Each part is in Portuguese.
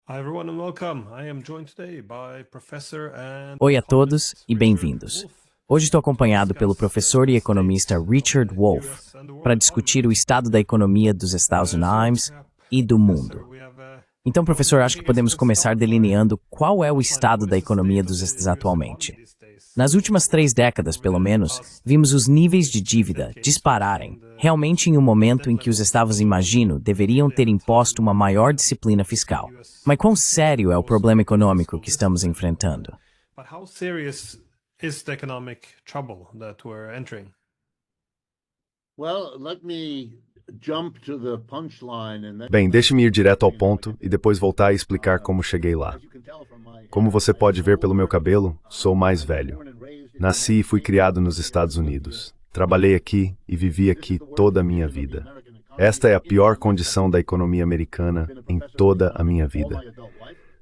Hi everyone and welcome. I am joined today by Professor and Oi a todos economist e Richard bem-vindos. Wolff Hoje estou acompanhado to pelo discuss professor e the economista state Richard of the Wolff US and the para world discutir o economy. estado da economia dos Estados Unidos e do Professor, mundo. we have Então, professor, acho que podemos começar delineando qual é o outline estado what da is the economia state of dos the Estados US economy atualmente. these days. Nas últimas 3 décadas, pelo Over the menos, past vimos os níveis de 2 dívida decades, we've dispararem, seen the realmente em um momento em que os debt estados, levels imagino, deveriam ter really at a imposto time uma maior when disciplina fiscal. US Mas quão sério é o imposed problema greater econômico fiscal que estamos discipline. enfrentando? But how serious is the economic trouble that we're entering? Well, let me jump to the punchline and then... Bem, deixe-me ir direto ao ponto e depois voltar a explicar como cheguei lá. Como você pode ver pelo meu cabelo, sou mais velho. Nasci e fui criado nos Estados Unidos. Trabalhei aqui e vivi aqui toda a minha vida. Esta é a pior condição da economia americana em toda a minha vida.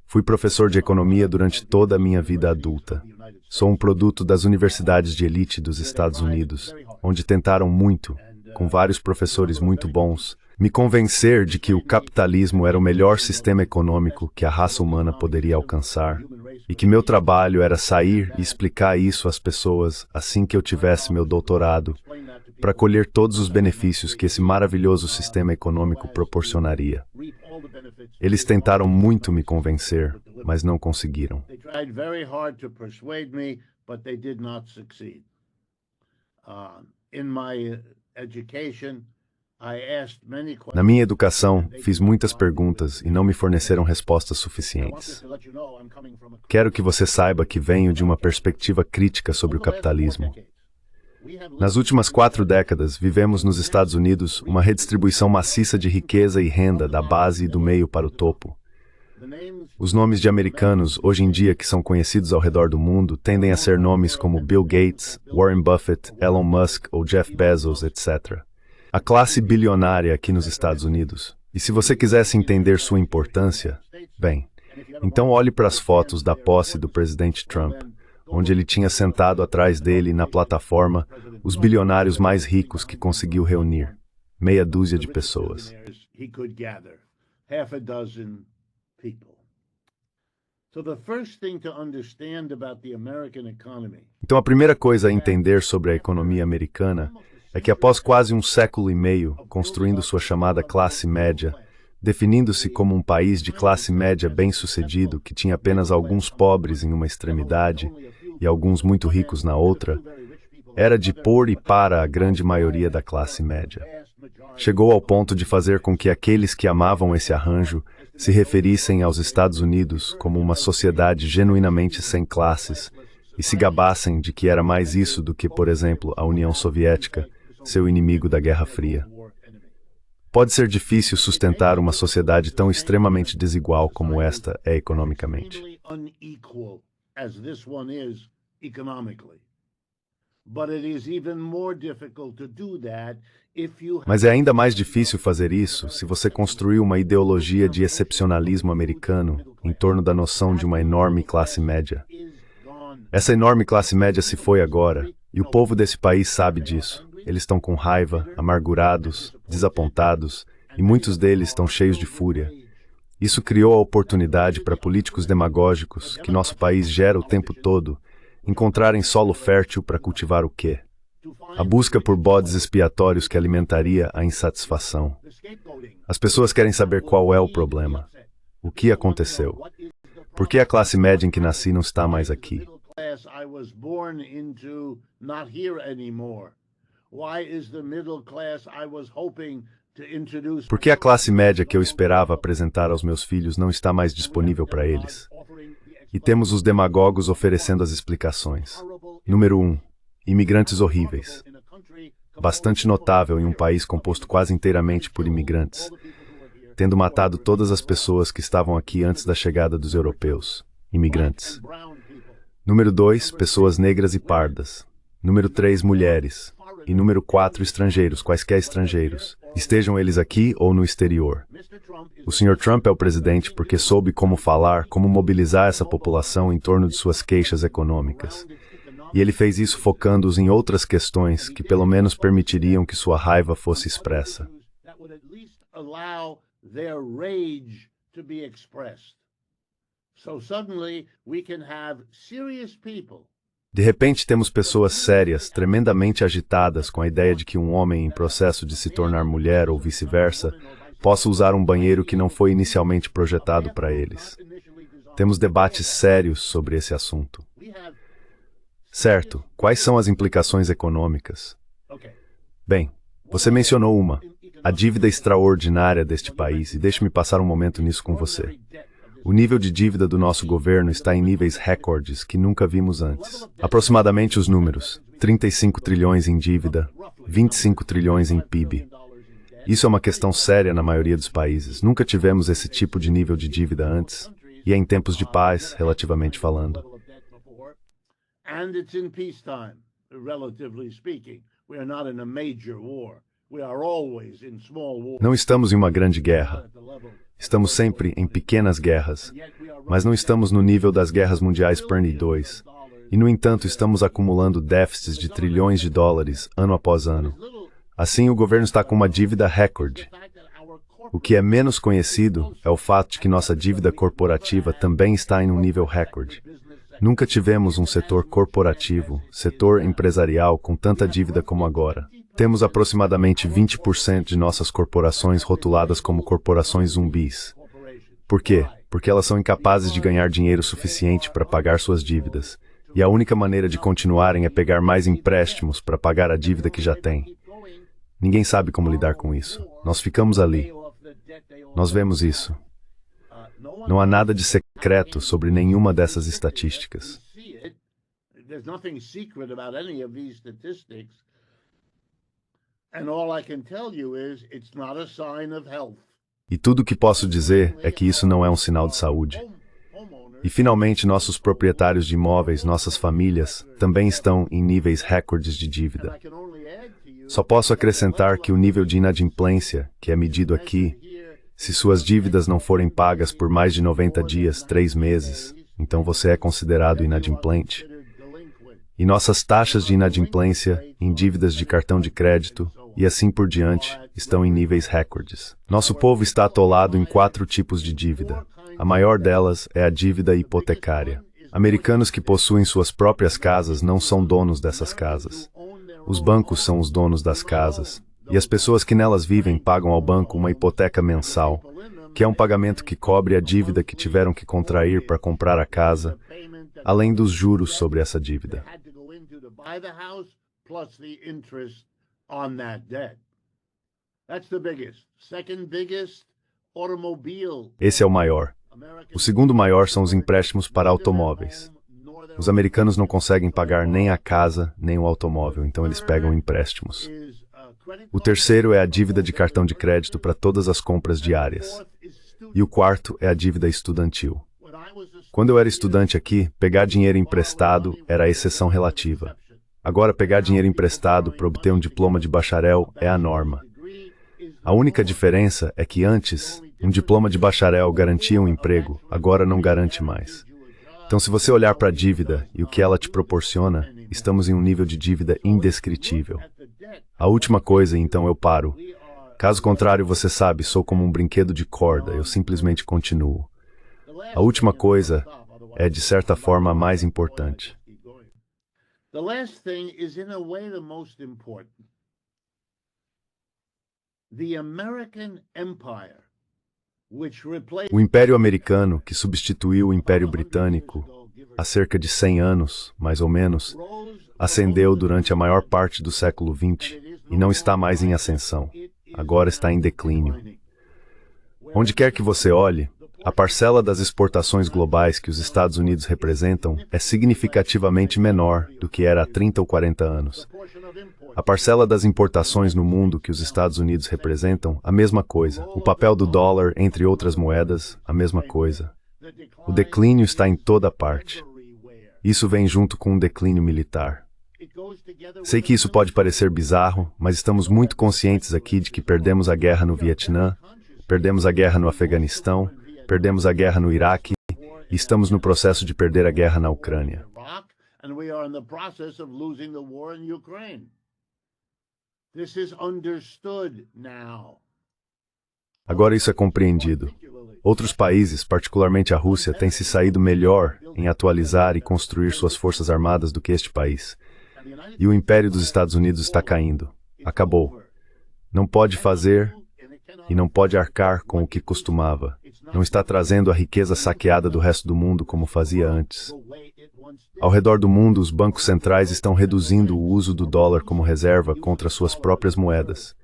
Fui professor de economia durante toda a minha vida adulta. Sou um produto das universidades de elite dos Estados Unidos, onde tentaram muito, com vários professores muito bons, me convencer de que o capitalismo era o melhor sistema econômico que a raça humana poderia alcançar e que meu trabalho era sair e explicar isso às pessoas assim que eu tivesse meu doutorado, para colher todos os benefícios que esse maravilhoso sistema econômico proporcionaria. Eles tentaram muito me convencer, mas não conseguiram. Na minha educação, fiz muitas perguntas e não me forneceram respostas suficientes. Quero que você saiba que venho de uma perspectiva crítica sobre o capitalismo. Nas últimas 4 décadas, vivemos nos Estados Unidos uma redistribuição maciça de riqueza e renda da base e do meio para o topo. Os nomes de americanos, hoje em dia que são conhecidos ao redor do mundo, tendem a ser nomes como Bill Gates, Warren Buffett, Elon Musk ou Jeff Bezos, etc. A classe bilionária aqui nos Estados Unidos. E se você quisesse entender sua importância, bem, então olhe para as fotos da posse do presidente Trump, onde ele tinha sentado atrás dele na plataforma os bilionários mais ricos que conseguiu reunir, meia dúzia de pessoas. Então a primeira coisa a entender sobre a economia americana é que após quase um século e meio construindo sua chamada classe média, definindo-se como um país de classe média bem-sucedido que tinha apenas alguns pobres em uma extremidade e alguns muito ricos na outra, era de por e para a grande maioria da classe média. Chegou ao ponto de fazer com que aqueles que amavam esse arranjo se referissem aos Estados Unidos como uma sociedade genuinamente sem classes e se gabassem de que era mais isso do que, por exemplo, a União Soviética, seu inimigo da Guerra Fria. Pode ser difícil sustentar uma sociedade tão extremamente desigual como esta é economicamente. Mas é ainda mais difícil fazer isso se você construir uma ideologia de excepcionalismo americano em torno da noção de uma enorme classe média. Essa enorme classe média se foi agora, e o povo desse país sabe disso. Eles estão com raiva, amargurados, desapontados, e muitos deles estão cheios de fúria. Isso criou a oportunidade para políticos demagógicos, que nosso país gera o tempo todo, encontrarem solo fértil para cultivar o quê? A busca por bodes expiatórios que alimentaria a insatisfação. As pessoas querem saber qual é o problema. O que aconteceu? Por que a classe média em que nasci não está mais aqui? Por que a classe média que eu esperava apresentar aos meus filhos não está mais disponível para eles? E temos os demagogos oferecendo as explicações. Número 1. Imigrantes horríveis. Bastante notável em um país composto quase inteiramente por imigrantes, tendo matado todas as pessoas que estavam aqui antes da chegada dos europeus. Imigrantes. Número 2. Pessoas negras e pardas. Número 3. Mulheres. E número 4. Estrangeiros, quaisquer estrangeiros, estejam eles aqui ou no exterior. O Sr. Trump é o presidente porque soube como falar, como mobilizar essa população em torno de suas queixas econômicas. E ele fez isso focando-os em outras questões que pelo menos permitiriam que sua raiva fosse expressa. So suddenly we can have serious people. De repente temos pessoas sérias, tremendamente agitadas com a ideia de que um homem em processo de se tornar mulher ou vice-versa possa usar um banheiro que não foi inicialmente projetado para eles. Temos debates sérios sobre esse assunto. Certo, quais são as implicações econômicas? Bem, você mencionou uma, a dívida extraordinária deste país, e deixe-me passar um momento nisso com você. O nível de dívida do nosso governo está em níveis recordes que nunca vimos antes. Aproximadamente os números: 35 trilhões em dívida, 25 trilhões em PIB. Isso é uma questão séria na maioria dos países. Nunca tivemos esse tipo de nível de dívida antes, e é em tempos de paz, relativamente falando. And it's in peacetime, relatively speaking. We are not in a major war. We are always in small wars. Não estamos em uma grande guerra. Estamos sempre em pequenas guerras, mas não estamos no nível das guerras mundiais Perny 2. E, no entanto, estamos acumulando déficits de trilhões de dólares ano após ano. Assim, o governo está com uma dívida recorde. O que é menos conhecido é o fato de que nossa dívida corporativa também está em um nível recorde. Nunca tivemos um setor corporativo, setor empresarial com tanta dívida como agora. Temos aproximadamente 20% de nossas corporações rotuladas como corporações zumbis. Por quê? Porque elas são incapazes de ganhar dinheiro suficiente para pagar suas dívidas. E a única maneira de continuarem é pegar mais empréstimos para pagar a dívida que já têm. Ninguém sabe como lidar com isso. Nós ficamos ali. Nós vemos isso. Não há nada de secreto sobre nenhuma dessas estatísticas. There's nothing secret about any of these statistics. And all I can tell you is it's not a sign of health. E tudo o que posso dizer é que isso não é um sinal de saúde. E finalmente nossos proprietários de imóveis, nossas famílias, também estão em níveis recordes de dívida. Só posso acrescentar que o nível de inadimplência, que é medido aqui, se suas dívidas não forem pagas por mais de 90 dias, 3 meses, então você é considerado inadimplente. E nossas taxas de inadimplência em dívidas de cartão de crédito e assim por diante estão em níveis recordes. Nosso povo está atolado em 4 tipos de dívida. A maior delas é a dívida hipotecária. Americanos que possuem suas próprias casas não são donos dessas casas. Os bancos são os donos das casas. E as pessoas que nelas vivem pagam ao banco uma hipoteca mensal, que é um pagamento que cobre a dívida que tiveram que contrair para comprar a casa, além dos juros sobre essa dívida. Esse é o maior. O segundo maior são os empréstimos para automóveis. Os americanos não conseguem pagar nem a casa, nem o automóvel, então eles pegam empréstimos. O terceiro é a dívida de cartão de crédito para todas as compras diárias. E o quarto é a dívida estudantil. Quando eu era estudante aqui, pegar dinheiro emprestado era a exceção relativa. Agora, pegar dinheiro emprestado para obter um diploma de bacharel é a norma. A única diferença é que antes, um diploma de bacharel garantia um emprego, agora não garante mais. Então, se você olhar para a dívida e o que ela te proporciona, estamos em um nível de dívida indescritível. A última coisa, então eu paro. Caso contrário, você sabe, sou como um brinquedo de corda, eu simplesmente continuo. A última coisa é, de certa forma, a mais importante. The last thing is, in a way, the most important. The American Empire, which replaced O Império Americano, que substituiu o Império Britânico há cerca de 100 anos, mais ou menos, ascendeu durante a maior parte do século XX e não está mais em ascensão. Agora está em declínio. Onde quer que você olhe, a parcela das exportações globais que os Estados Unidos representam é significativamente menor do que era há 30 ou 40 anos. A parcela das importações no mundo que os Estados Unidos representam, a mesma coisa. O papel do dólar, entre outras moedas, a mesma coisa. O declínio está em toda parte. Isso vem junto com um declínio militar. Sei que isso pode parecer bizarro, mas estamos muito conscientes aqui de que perdemos a guerra no Vietnã, perdemos a guerra no Afeganistão, perdemos a guerra no Iraque e estamos no processo de perder a guerra na Ucrânia. This is understood now. Agora isso é compreendido. Outros países, particularmente a Rússia, têm se saído melhor em atualizar e construir suas forças armadas do que este país. E o império dos Estados Unidos está caindo. Acabou. Não pode fazer e não pode arcar com o que costumava. Não está trazendo a riqueza saqueada do resto do mundo como fazia antes. Ao redor do mundo, os bancos centrais estão reduzindo o uso do dólar como reserva contra suas próprias moedas.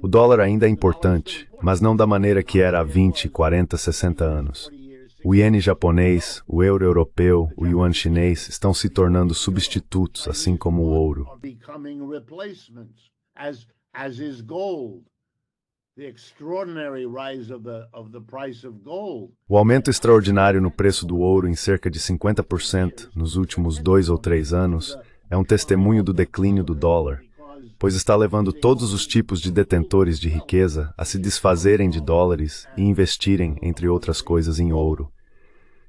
O dólar ainda é importante, mas não da maneira que era há 20, 40, 60 anos. O iene japonês, o euro europeu, o yuan chinês estão se tornando substitutos, assim como o ouro. O aumento extraordinário no preço do ouro em cerca de 50% nos últimos 2 ou 3 anos é um testemunho do declínio do dólar, pois está levando todos os tipos de detentores de riqueza a se desfazerem de dólares e investirem, entre outras coisas, em ouro.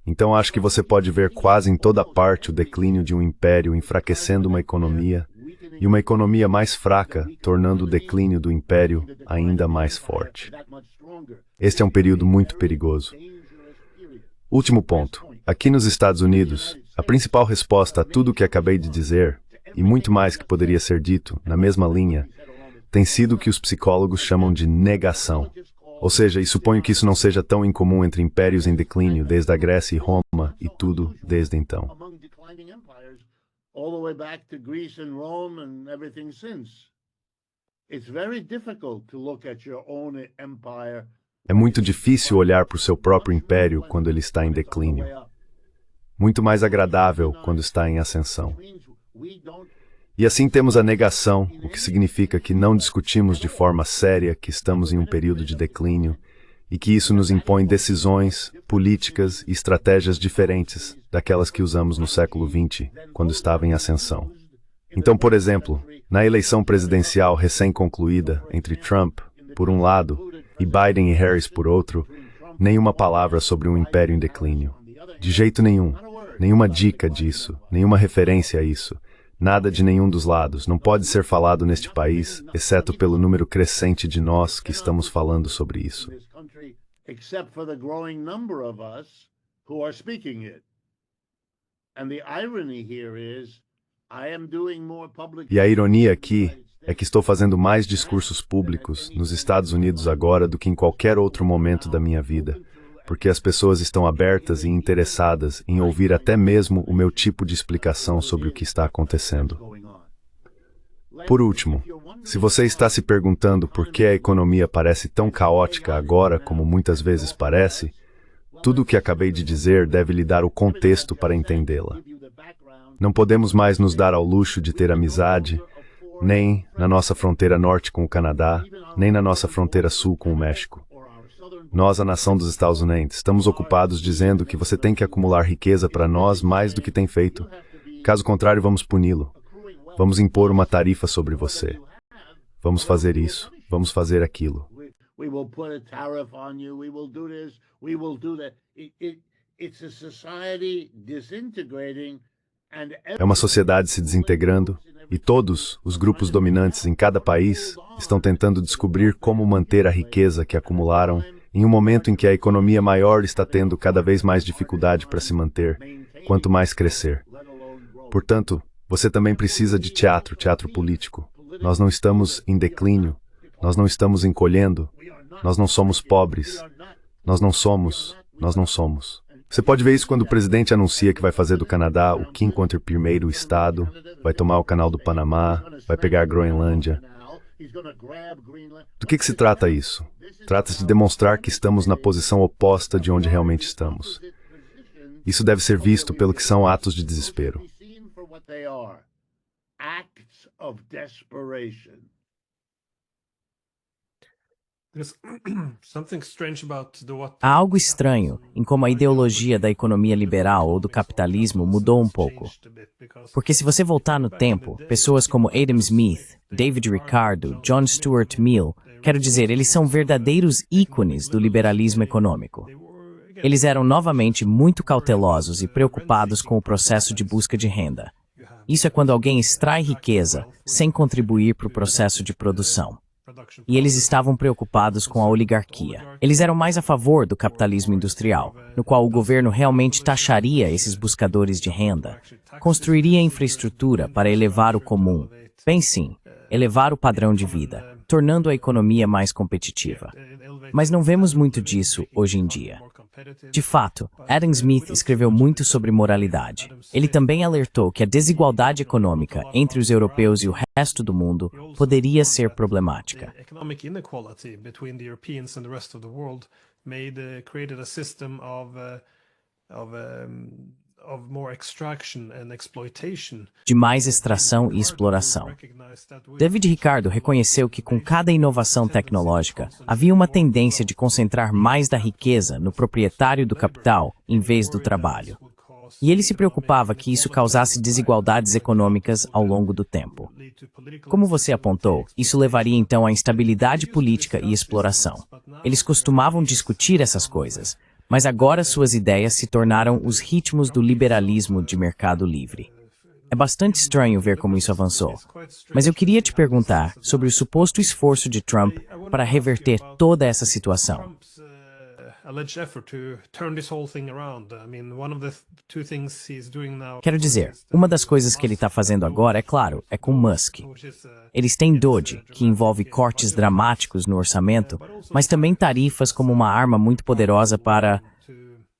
Então acho que você pode ver quase em toda parte o declínio de um império enfraquecendo uma economia, e uma economia mais fraca, tornando o declínio do império ainda mais forte. Este é um período muito perigoso. Último ponto. Aqui nos Estados Unidos, a principal resposta a tudo o que acabei de dizer, e muito mais que poderia ser dito, na mesma linha, tem sido o que os psicólogos chamam de negação. Ou seja, e suponho que isso não seja tão incomum entre impérios em declínio, desde a Grécia e Roma, e tudo desde então. All the way back to Greece and Rome and everything since. It's very difficult to look at your own empire. É muito difícil olhar para o seu próprio império quando ele está em declínio. Muito mais agradável quando está em ascensão. E assim temos a negação, o que significa que não discutimos de forma séria que estamos em um período de declínio e que isso nos impõe decisões, políticas e estratégias diferentes daquelas que usamos no século XX, quando estava em ascensão. Então, por exemplo, na eleição presidencial recém-concluída entre Trump, por um lado, e Biden e Harris por outro, nenhuma palavra sobre um império em declínio. De jeito nenhum. Nenhuma dica disso, nenhuma referência a isso. Nada de nenhum dos lados. Não pode ser falado neste país, exceto pelo número crescente de nós que estamos falando sobre isso. Except for the growing number of us who are speaking it. And the irony here is, I am doing more public... E a ironia aqui é que estou fazendo mais discursos públicos nos Estados Unidos agora do que em qualquer outro momento da minha vida, porque as pessoas estão abertas e interessadas em ouvir até mesmo o meu tipo de explicação sobre o que está acontecendo. Por último, se você está se perguntando por que a economia parece tão caótica agora como muitas vezes parece, tudo o que acabei de dizer deve lhe dar o contexto para entendê-la. Não podemos mais nos dar ao luxo de ter amizade, nem na nossa fronteira norte com o Canadá, nem na nossa fronteira sul com o México. Nós, a nação dos Estados Unidos, estamos ocupados dizendo que você tem que acumular riqueza para nós mais do que tem feito. Caso contrário, vamos puni-lo. Vamos impor uma tarifa sobre você. Vamos fazer isso. Vamos fazer aquilo. É uma sociedade se desintegrando e todos os grupos dominantes em cada país estão tentando descobrir como manter a riqueza que acumularam em um momento em que a economia maior está tendo cada vez mais dificuldade para se manter, quanto mais crescer. Portanto, você também precisa de teatro político. Nós não estamos em declínio, nós não estamos encolhendo, nós não somos pobres, nós não somos. Você pode ver isso quando o presidente anuncia que vai fazer do Canadá o 51º estado, vai tomar o canal do Panamá, vai pegar a Groenlândia. Do que se trata isso? Trata-se de demonstrar que estamos na posição oposta de onde realmente estamos. Isso deve ser visto pelo que são atos de desespero. Há algo estranho em como a ideologia da economia liberal ou do capitalismo mudou um pouco. Porque se você voltar no tempo, pessoas como Adam Smith, David Ricardo, John Stuart Mill, quero dizer, eles são verdadeiros ícones do liberalismo econômico. Eles eram novamente muito cautelosos e preocupados com o processo de busca de renda. Isso é quando alguém extrai riqueza sem contribuir para o processo de produção. e eles estavam preocupados com a oligarquia. Eles eram mais a favor do capitalismo industrial, no qual o governo realmente taxaria esses buscadores de renda, construiria infraestrutura para elevar o comum, bem sim, elevar o padrão de vida, tornando a economia mais competitiva. Mas não vemos muito disso hoje em dia. De fato, Adam Smith escreveu muito sobre moralidade. Ele também alertou que a desigualdade econômica entre os europeus e o resto do mundo poderia ser problemática. De mais extração e exploração. David Ricardo reconheceu que com cada inovação tecnológica, havia uma tendência de concentrar mais da riqueza no proprietário do capital em vez do trabalho. E ele se preocupava que isso causasse desigualdades econômicas ao longo do tempo. Como você apontou, isso levaria então à instabilidade política e exploração. Eles costumavam discutir essas coisas, mas agora suas ideias se tornaram os ritmos do liberalismo de mercado livre. É bastante estranho ver como isso avançou. Mas eu queria te perguntar sobre o suposto esforço de Trump para reverter toda essa situação. Quero dizer, uma das coisas que ele está fazendo agora, é claro, é com Musk. Eles têm DOGE, que envolve cortes dramáticos no orçamento, mas também tarifas como uma arma muito poderosa para...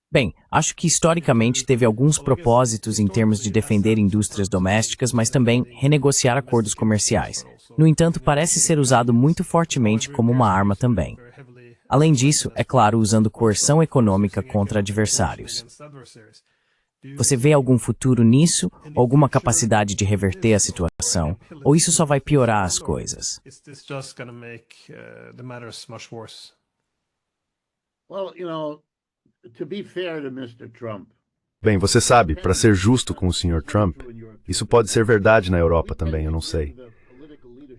Bem, acho que historicamente teve alguns propósitos em termos de defender indústrias domésticas, mas também renegociar acordos comerciais. No entanto, parece ser usado muito fortemente como uma arma também. Além disso, é claro, usando coerção econômica contra adversários. Você vê algum futuro nisso, ou alguma capacidade de reverter a situação, ou isso só vai piorar as coisas? Bem, você sabe, para ser justo com o Sr. Trump, isso pode ser verdade na Europa também, eu não sei.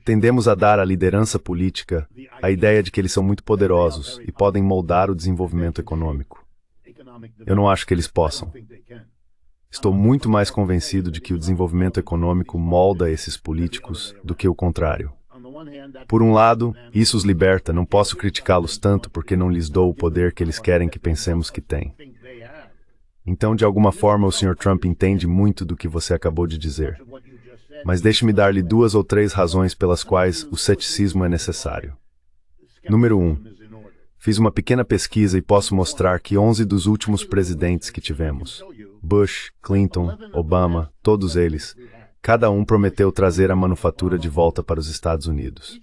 Tendemos a dar à liderança política a ideia de que eles são muito poderosos e podem moldar o desenvolvimento econômico. Eu não acho que eles possam. Estou muito mais convencido de que o desenvolvimento econômico molda esses políticos do que o contrário. Por um lado, isso os liberta, não posso criticá-los tanto porque não lhes dou o poder que eles querem que pensemos que têm. Então, de alguma forma, o Sr. Trump entende muito do que você acabou de dizer. Mas deixe-me dar-lhe 2 ou 3 razões pelas quais o ceticismo é necessário. Número 1. Fiz uma pequena pesquisa e posso mostrar que 11 dos últimos presidentes que tivemos, Bush, Clinton, Obama, todos eles, cada um prometeu trazer a manufatura de volta para os Estados Unidos.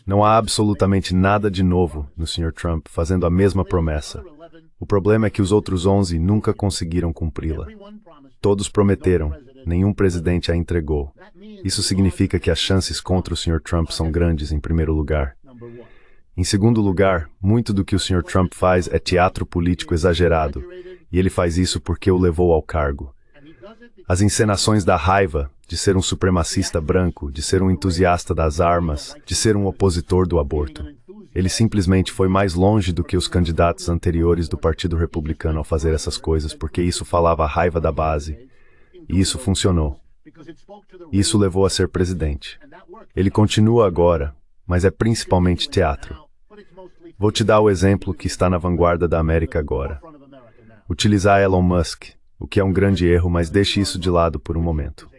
Não há absolutamente nada de novo no Sr. Trump fazendo a mesma promessa. O problema é que os outros 11 nunca conseguiram cumpri-la. Todos prometeram, nenhum presidente a entregou. Isso significa que as chances contra o Sr. Trump são grandes, em primeiro lugar. Em segundo lugar, muito do que o Sr. Trump faz é teatro político exagerado, e ele faz isso porque o levou ao cargo. As encenações da raiva, de ser um supremacista branco, de ser um entusiasta das armas, de ser um opositor do aborto. Ele simplesmente foi mais longe do que os candidatos anteriores do Partido Republicano ao fazer essas coisas, porque isso falava a raiva da base, e isso funcionou. Isso levou a ser presidente. Ele continua agora, mas é principalmente teatro. Vou te dar o exemplo que está na vanguarda da América agora. Utilizar Elon Musk, o que é um grande erro, mas deixe isso de lado por um momento.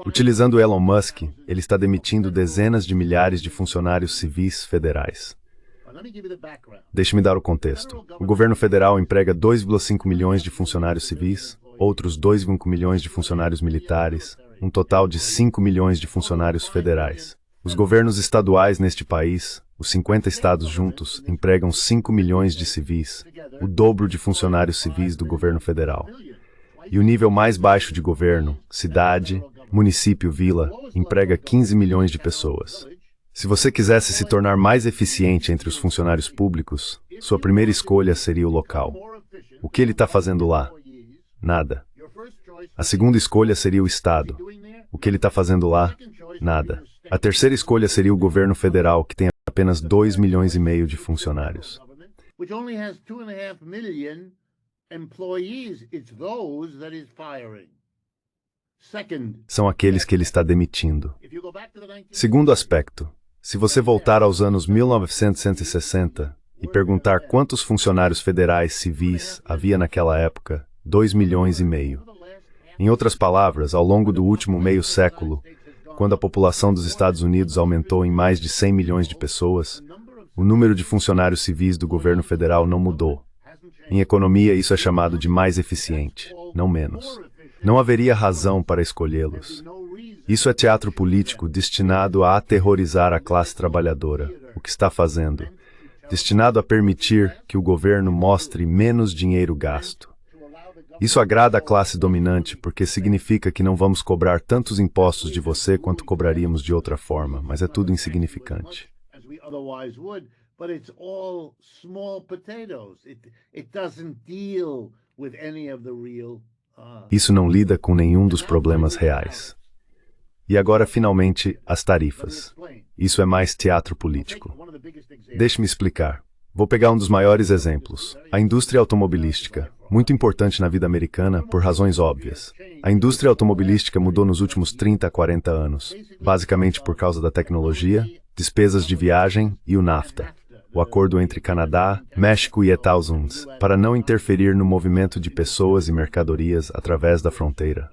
Utilizando Elon Musk, ele está demitindo dezenas de milhares de funcionários civis federais. Deixe-me dar o contexto. O governo federal emprega 2,5 milhões de funcionários civis, outros 2,5 milhões de funcionários militares, um total de 5 milhões de funcionários federais. Os governos estaduais neste país, os 50 estados juntos, empregam 5 milhões de civis, o dobro de funcionários civis do governo federal. E o nível mais baixo de governo, cidade, município, vila, emprega 15 milhões de pessoas. Se você quisesse se tornar mais eficiente entre os funcionários públicos, sua primeira escolha seria o local. O que ele está fazendo lá? Nada. A segunda escolha seria o Estado. O que ele está fazendo lá? Nada. A terceira escolha seria o governo federal, que tem apenas 2,5 milhões de funcionários. Which only has 2.5 million employees. It's those that is firing. Second, São aqueles que ele está demitindo. if you go back to the 19... Segundo aspecto, se você voltar aos anos 1960 e perguntar quantos funcionários federais civis havia naquela época, 2,5 milhões. Em outras palavras, ao longo do último meio século, quando a população dos Estados Unidos aumentou em mais de 100 milhões de pessoas, o número de funcionários civis do governo federal não mudou. Em economia, isso é chamado de mais eficiente, não menos. Não haveria razão para escolhê-los. Isso é teatro político destinado a aterrorizar a classe trabalhadora, o que está fazendo, destinado a permitir que o governo mostre menos dinheiro gasto. Isso agrada a classe dominante porque significa que não vamos cobrar tantos impostos de você quanto cobraríamos de outra forma, mas é tudo insignificante. But it's all small potatoes. It doesn't deal with any of the real... Isso não lida com nenhum dos problemas reais. E agora, finalmente, as tarifas. Isso é mais teatro político. Deixe-me explicar. Vou pegar um dos maiores exemplos. A indústria automobilística, muito importante na vida americana por razões óbvias. A indústria automobilística mudou nos últimos 30 a 40 anos, basicamente por causa da tecnologia, despesas de viagem e o NAFTA, o acordo entre Canadá, México e Estados Unidos, para não interferir no movimento de pessoas e mercadorias através da fronteira.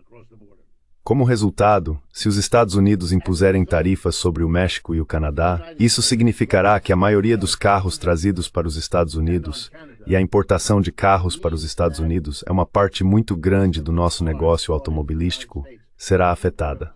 Como resultado, se os Estados Unidos impuserem tarifas sobre o México e o Canadá, isso significará que a maioria dos carros trazidos para os Estados Unidos e a importação de carros para os Estados Unidos é uma parte muito grande do nosso negócio automobilístico, será afetada.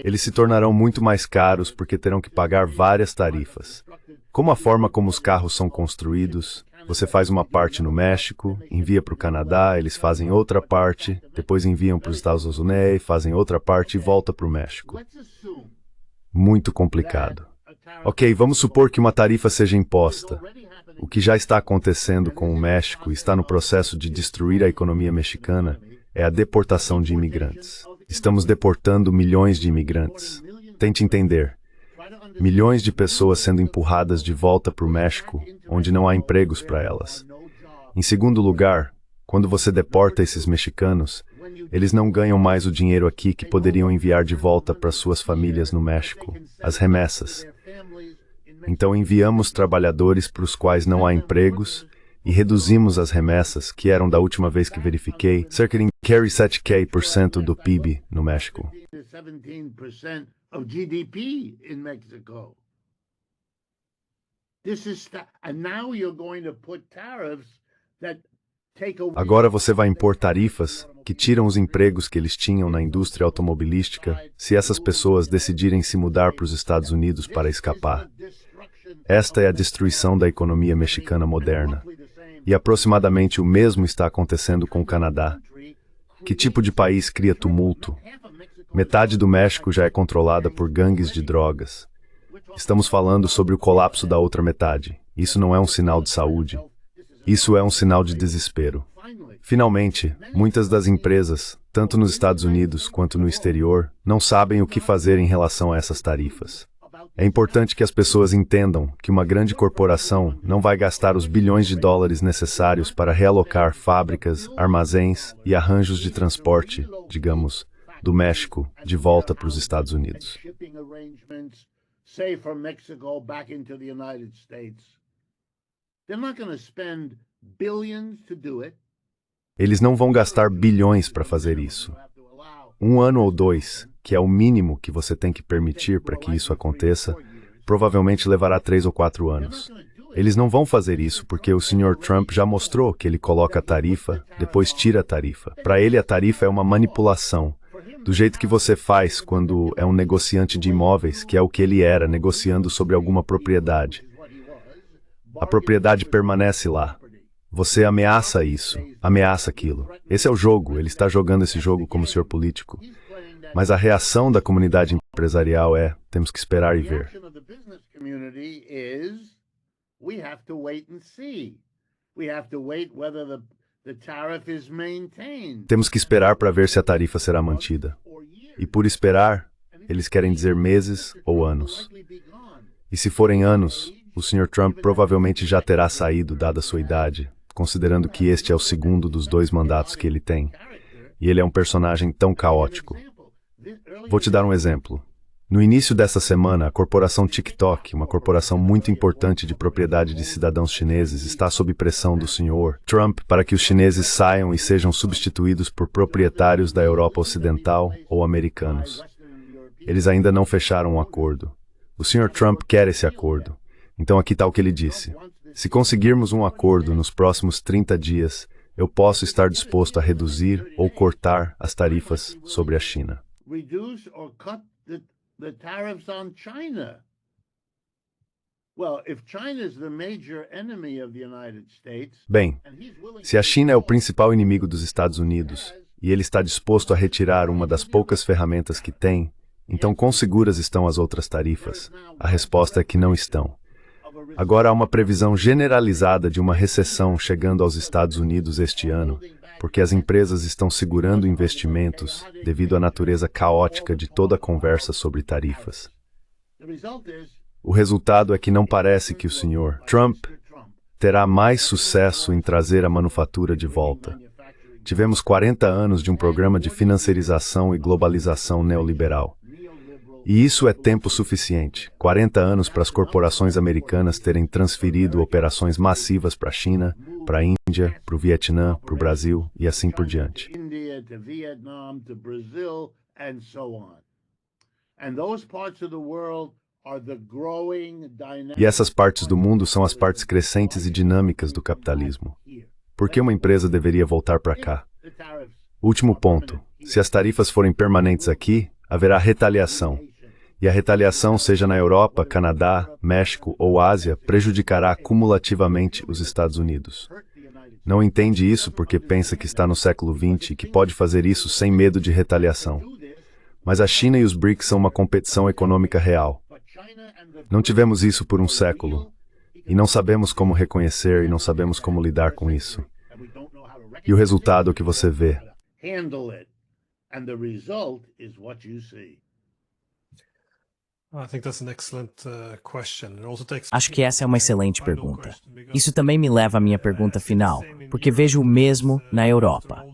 Eles se tornarão muito mais caros porque terão que pagar várias tarifas. Como a forma como os carros são construídos, você faz uma parte no México, envia para o Canadá, eles fazem outra parte, depois enviam para os Estados Unidos, fazem outra parte e volta para o México. Muito complicado. Ok, vamos supor que uma tarifa seja imposta. O que já está acontecendo com o México e está no processo de destruir a economia mexicana é a deportação de imigrantes. Estamos deportando milhões de imigrantes. Tente entender. Milhões de pessoas sendo empurradas de volta para o México, onde não há empregos para elas. Em segundo lugar, quando você deporta esses mexicanos, eles não ganham mais o dinheiro aqui que poderiam enviar de volta para suas famílias no México, as remessas. Então enviamos trabalhadores para os quais não há empregos e reduzimos as remessas, que eram da última vez que verifiquei, cerca de 7% do PIB no México. Agora você vai impor tarifas que tiram os empregos que eles tinham na indústria automobilística se essas pessoas decidirem se mudar para os Estados Unidos para escapar. Esta é a destruição da economia mexicana moderna. E aproximadamente o mesmo está acontecendo com o Canadá. Que tipo de país cria tumulto? Metade do México já é controlada por gangues de drogas. Estamos falando sobre o colapso da outra metade. Isso não é um sinal de saúde. Isso é um sinal de desespero. Finalmente, muitas das empresas, tanto nos Estados Unidos quanto no exterior, não sabem o que fazer em relação a essas tarifas. É importante que as pessoas entendam que uma grande corporação não vai gastar os bilhões de dólares necessários para realocar fábricas, armazéns e arranjos de transporte, digamos, do México de volta para os Estados Unidos. Eles não vão gastar bilhões para fazer isso. 1 ano ou 2, que é o mínimo que você tem que permitir para que isso aconteça, provavelmente levará 3 ou 4 anos. Eles não vão fazer isso porque o Sr. Trump já mostrou que ele coloca a tarifa, depois tira a tarifa. Para ele, a tarifa é uma manipulação, do jeito que você faz quando é um negociante de imóveis, que é o que ele era, negociando sobre alguma propriedade. A propriedade permanece lá. Você ameaça isso, ameaça aquilo. Esse é o jogo, ele está jogando esse jogo como senhor político. Mas a reação da comunidade empresarial é, temos que esperar e ver. the tariff is maintained. Temos que esperar para ver se a tarifa será mantida. E por esperar, eles querem dizer meses ou anos. E se forem anos, o Sr. Trump provavelmente já terá saído, dada sua idade, considerando que este é o segundo dos 2 mandatos que ele tem. E ele é um personagem tão caótico. Vou te dar um exemplo. No início dessa semana, a corporação TikTok, uma corporação muito importante de propriedade de cidadãos chineses, está sob pressão do Sr. Trump para que os chineses saiam e sejam substituídos por proprietários da Europa Ocidental ou americanos. Eles ainda não fecharam um acordo. O Sr. Trump quer esse acordo. Então aqui está o que ele disse. Se conseguirmos um acordo nos próximos 30 dias, eu posso estar disposto a reduzir ou cortar as tarifas sobre a China. Reduce or cut the tariffs on China. Well, if China is the major enemy of the United States, Bem, se a China é o principal inimigo dos Estados Unidos e ele está disposto a retirar uma das poucas ferramentas que tem, então quão seguras estão as outras tarifas? A resposta é que não estão. Agora há uma previsão generalizada de uma recessão chegando aos Estados Unidos este ano, porque as empresas estão segurando investimentos devido à natureza caótica de toda a conversa sobre tarifas. O resultado é que não parece que o Sr. Trump terá mais sucesso em trazer a manufatura de volta. Tivemos 40 anos de um programa de financiarização e globalização neoliberal. E isso é tempo suficiente, 40 anos para as corporações americanas terem transferido operações massivas para a China, para a Índia, para o Vietnã, para o Brasil e assim por diante. E essas partes do mundo são as partes crescentes e dinâmicas do capitalismo. Por que uma empresa deveria voltar para cá? Último ponto. Se as tarifas forem permanentes aqui, haverá retaliação. E a retaliação, seja na Europa, Canadá, México ou Ásia, prejudicará cumulativamente os Estados Unidos. Não entende isso porque pensa que está no século XX e que pode fazer isso sem medo de retaliação. Mas a China e os BRICS são uma competição econômica real. Não tivemos isso por um século. E não sabemos como reconhecer e não sabemos como lidar com isso. E o resultado é o que você vê. Acho que essa é uma excelente pergunta. Isso também me leva à minha pergunta final, porque vejo o mesmo na Europa.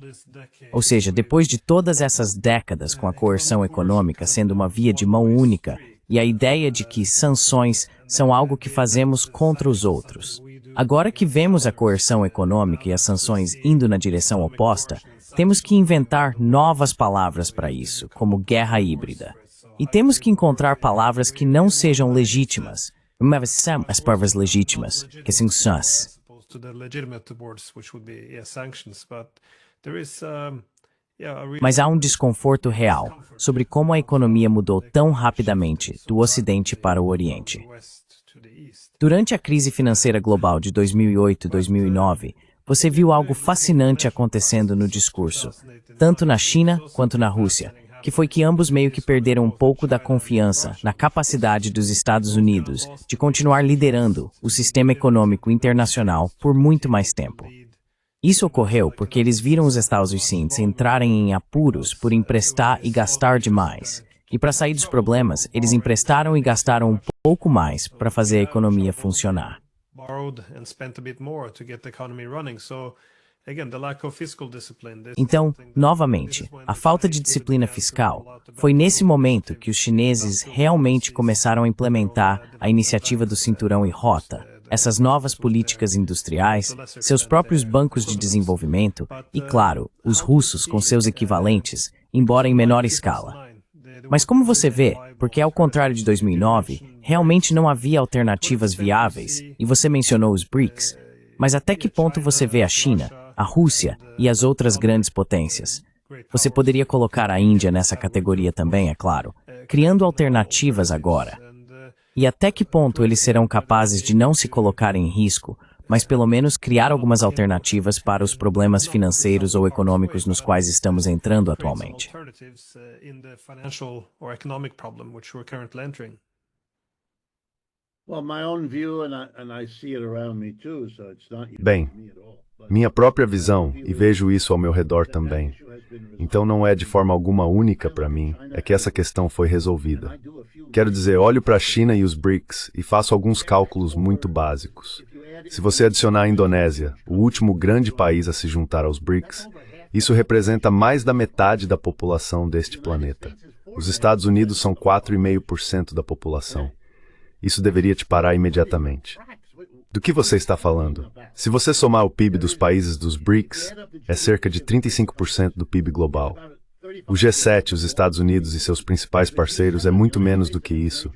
Ou seja, depois de todas essas décadas com a coerção econômica sendo uma via de mão única e a ideia de que sanções são algo que fazemos contra os outros. Agora que vemos a coerção econômica e as sanções indo na direção oposta, temos que inventar novas palavras para isso, como guerra híbrida. E temos que encontrar palavras que não sejam legítimas, mas são as palavras legítimas, que são sãs. Mas há um desconforto real sobre como a economia mudou tão rapidamente do Ocidente para o Oriente. Durante a crise financeira global de 2008 e 2009, você viu algo fascinante acontecendo no discurso, tanto na China quanto na Rússia, que foi que ambos meio que perderam um pouco da confiança na capacidade dos Estados Unidos de continuar liderando o sistema econômico internacional por muito mais tempo. Isso ocorreu porque eles viram os Estados Unidos entrarem em apuros por emprestar e gastar demais. E para sair dos problemas, eles emprestaram e gastaram um pouco mais para fazer a economia funcionar. Então, novamente, a falta de disciplina fiscal foi nesse momento que os chineses realmente começaram a implementar a iniciativa do Cinturão e Rota, essas novas políticas industriais, seus próprios bancos de desenvolvimento e, claro, os russos com seus equivalentes, embora em menor escala. Mas como você vê, porque ao contrário de 2009, realmente não havia alternativas viáveis, e você mencionou os BRICS, mas até que ponto você vê a China, a Rússia e as outras grandes potências? Você poderia colocar a Índia nessa categoria também, é claro, criando alternativas agora. E até que ponto eles serão capazes de não se colocar em risco, mas pelo menos criar algumas alternativas para os problemas financeiros ou econômicos nos quais estamos entrando atualmente? Bem, minha própria visão, e vejo isso ao meu redor também. Então não é de forma alguma única para mim, é que essa questão foi resolvida. Quero dizer, olho para a China e os BRICS e faço alguns cálculos muito básicos. Se você adicionar a Indonésia, o último grande país a se juntar aos BRICS, isso representa mais da metade da população deste planeta. Os Estados Unidos são 4,5% da população. Isso deveria te parar imediatamente. Do que você está falando? Se você somar o PIB dos países dos BRICS, é cerca de 35% do PIB global. O G7, os Estados Unidos e seus principais parceiros é muito menos do que isso,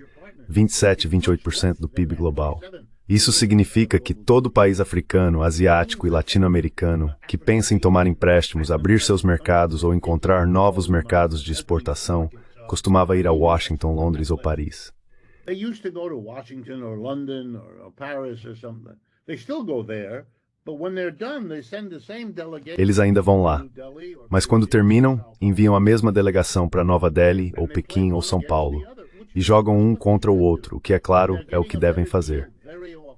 27, 28% do PIB global. Isso significa que todo país africano, asiático e latino-americano que pensa em tomar empréstimos, abrir seus mercados ou encontrar novos mercados de exportação, costumava ir a Washington, Londres ou Paris. They used to go to Washington or London or Paris or something. They still go there, but when they're done, they send the same delegation. Eles ainda vão lá, mas quando terminam, enviam a mesma delegação para Nova Delhi, ou Pequim, ou São Paulo, e jogam um contra o outro, o que, é claro, é o que devem fazer.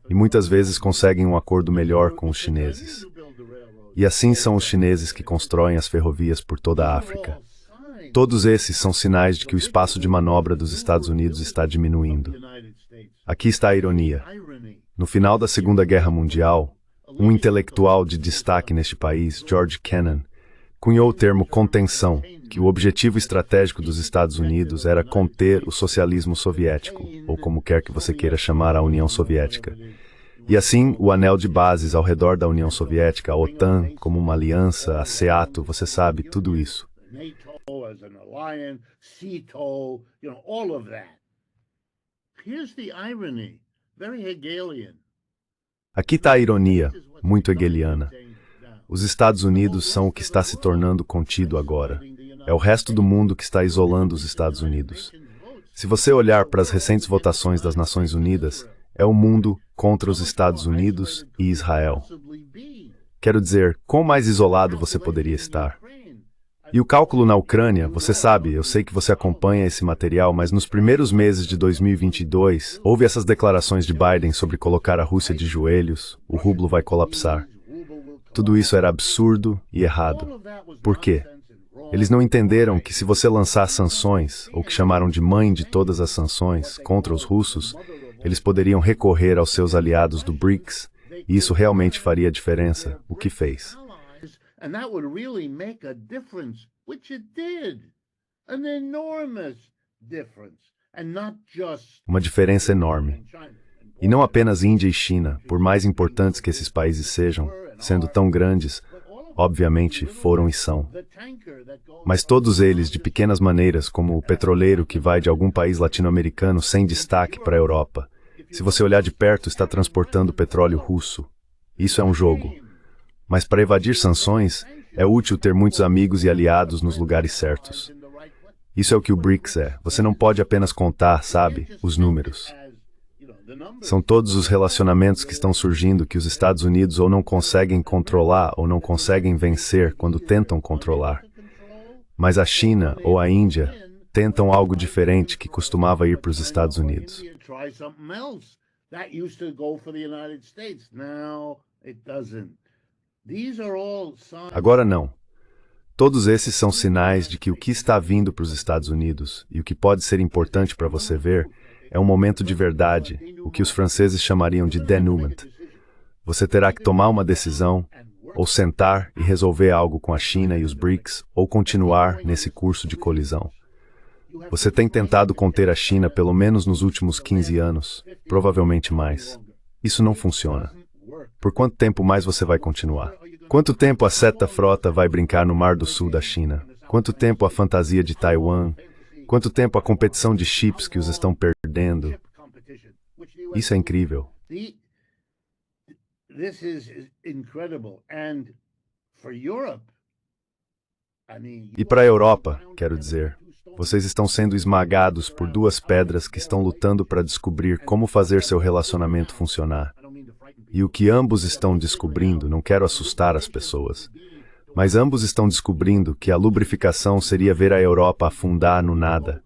E muitas vezes conseguem um acordo melhor com os chineses. E assim são os chineses que constroem as ferrovias por toda a África. Todos esses são sinais de que o espaço de manobra dos Estados Unidos está diminuindo. Aqui está a ironia. No final da Segunda Guerra Mundial, um intelectual de destaque neste país, George Kennan, cunhou o termo contenção, que o objetivo estratégico dos Estados Unidos era conter o socialismo soviético, ou como quer que você queira chamar a União Soviética. E assim, o anel de bases ao redor da União Soviética, a OTAN, como uma aliança, a SEATO, você sabe, tudo isso. As an alliance, SEATO, all of that. Here's the irony, very Hegelian. Aqui está a ironia, muito hegeliana. Os Estados Unidos são o que está se tornando contido agora. É o resto do mundo que está isolando os Estados Unidos. Se você olhar para as recentes votações das Nações Unidas, é o mundo contra os Estados Unidos e Israel. Quero dizer, quão mais isolado você poderia estar? E o cálculo na Ucrânia, você sabe, eu sei que você acompanha esse material, mas nos primeiros meses de 2022, houve essas declarações de Biden sobre colocar a Rússia de joelhos, o rublo vai colapsar. Tudo isso era absurdo e errado. Por quê? Eles não entenderam que se você lançar sanções, ou que chamaram de mãe de todas as sanções, contra os russos, eles poderiam recorrer aos seus aliados do BRICS, e isso realmente faria diferença, o que fez. And that would really make a difference, which it did. An enormous difference. And not just Uma diferença enorme. E não apenas Índia e China, por mais importantes que esses países sejam, sendo tão grandes, obviamente foram e são. Mas todos eles, de pequenas maneiras, como o petroleiro que vai de algum país latino-americano sem destaque para a Europa. Se você olhar de perto, está transportando petróleo russo. Isso é um jogo. Mas para evadir sanções, é útil ter muitos amigos e aliados nos lugares certos. Isso é o que o BRICS é. Você não pode apenas contar, sabe, os números. São todos os relacionamentos que estão surgindo que os Estados Unidos ou não conseguem controlar ou não conseguem vencer quando tentam controlar. Mas a China ou a Índia tentam algo diferente que costumava ir para os Estados Unidos. Agora não. Todos esses são sinais de que o que está vindo para os Estados Unidos, e o que pode ser importante para você ver, é um momento de verdade, o que os franceses chamariam de denouement. Você terá que tomar uma decisão, ou sentar e resolver algo com a China e os BRICS, ou continuar nesse curso de colisão. Você tem tentado conter a China pelo menos nos últimos 15 anos, provavelmente mais. Isso não funciona. Por quanto tempo mais você vai continuar? Quanto tempo a seta frota vai brincar no Mar do Sul da China? Quanto tempo a fantasia de Taiwan? Quanto tempo a competição de chips que os estão perdendo? Isso é incrível. E para a Europa, quero dizer, vocês estão sendo esmagados por duas pedras que estão lutando para descobrir como fazer seu relacionamento funcionar. E o que ambos estão descobrindo, não quero assustar as pessoas, mas ambos estão descobrindo que a lubrificação seria ver a Europa afundar no nada,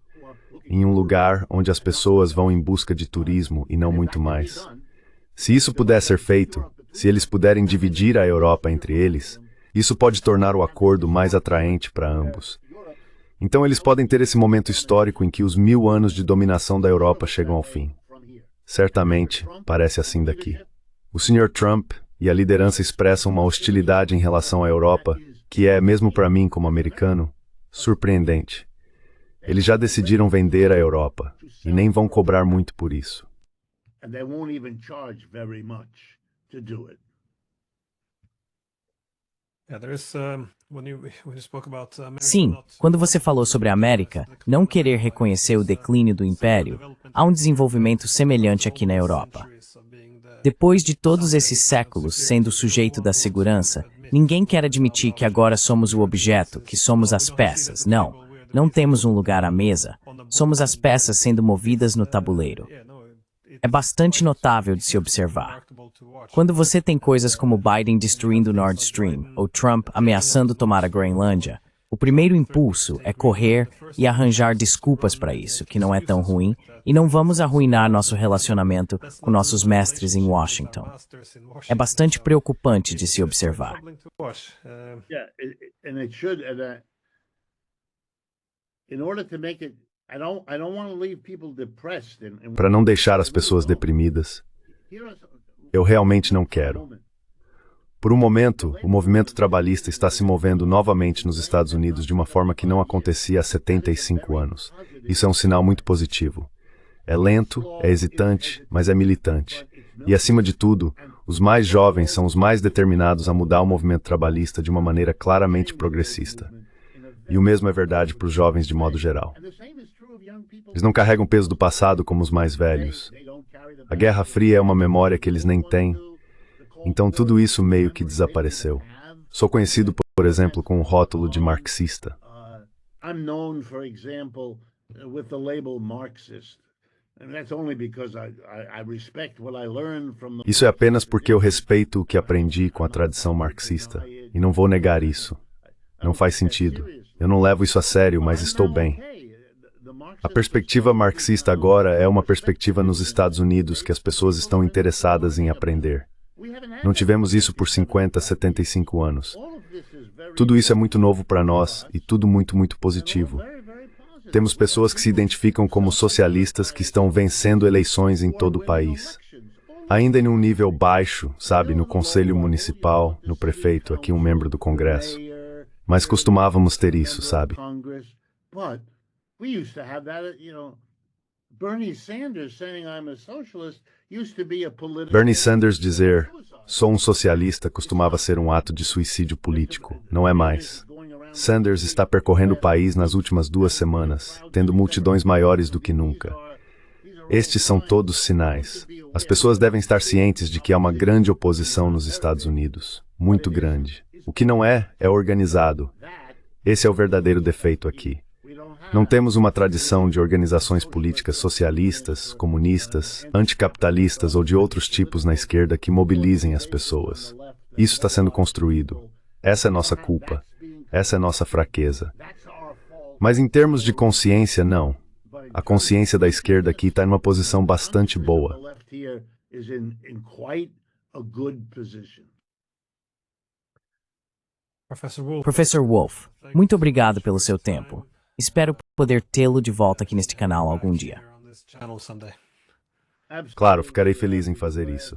em um lugar onde as pessoas vão em busca de turismo e não muito mais. Se isso puder ser feito, Se eles puderem dividir a Europa entre eles, isso pode tornar o acordo mais atraente para ambos. Então eles podem ter esse momento histórico em que os 1000 anos de dominação da Europa chegam ao fim. Certamente, parece assim daqui. O Sr. Trump e a liderança expressam uma hostilidade em relação à Europa, que é, mesmo para mim como americano, surpreendente. Eles já decidiram vender a Europa, e nem vão cobrar muito por isso. Sim, quando você falou sobre a América não querer reconhecer o declínio do Império, há um desenvolvimento semelhante aqui na Europa. Depois de todos esses séculos sendo o sujeito da segurança, ninguém quer admitir que agora somos o objeto, que somos as peças. Não temos um lugar à mesa. Somos as peças sendo movidas no tabuleiro. É bastante notável de se observar. Quando você tem coisas como Biden destruindo o Nord Stream ou Trump ameaçando tomar a Groenlândia, o primeiro impulso é correr e arranjar desculpas para isso, que não é tão ruim, e não vamos arruinar nosso relacionamento com nossos mestres em Washington. É bastante preocupante de se observar. Para não deixar as pessoas deprimidas, eu realmente não quero. Por um momento, o movimento trabalhista está se movendo novamente nos Estados Unidos de uma forma que não acontecia há 75 anos. Isso é um sinal muito positivo. É lento, é hesitante, mas é militante. E, acima de tudo, os mais jovens são os mais determinados a mudar o movimento trabalhista de uma maneira claramente progressista. E o mesmo é verdade para os jovens de modo geral. Eles não carregam o peso do passado como os mais velhos. A Guerra Fria é uma memória que eles nem têm. Então tudo isso meio que desapareceu. Sou conhecido, por exemplo, com o rótulo de marxista. Isso é apenas porque eu respeito o que aprendi com a tradição marxista. E não vou negar isso. Não faz sentido. Eu não levo isso a sério, mas estou bem. A perspectiva marxista agora é uma perspectiva nos Estados Unidos que as pessoas estão interessadas em aprender. Não tivemos isso por 50, 75 anos. Tudo isso é muito novo para nós e tudo muito, muito positivo. Temos pessoas que se identificam como socialistas que estão vencendo eleições em todo o país. Ainda em um nível baixo, sabe, no conselho municipal, no prefeito, aqui um membro do Congresso. Mas costumávamos ter isso, sabe? Bernie Sanders dizer, sou um socialista, costumava ser um ato de suicídio político. Não é mais. Sanders está percorrendo o país nas últimas 2 semanas, tendo multidões maiores do que nunca. Estes são todos sinais. As pessoas devem estar cientes de que há uma grande oposição nos Estados Unidos. Muito grande. O que não é organizado. Esse é o verdadeiro defeito aqui. Não temos uma tradição de organizações políticas socialistas, comunistas, anticapitalistas ou de outros tipos na esquerda que mobilizem as pessoas. Isso está sendo construído. Essa é nossa culpa. Essa é nossa fraqueza. Mas em termos de consciência, não. A consciência da esquerda aqui está em uma posição bastante boa. Professor Wolff, muito obrigado pelo seu tempo. Espero poder tê-lo de volta aqui neste canal algum dia. Claro, ficarei feliz em fazer isso.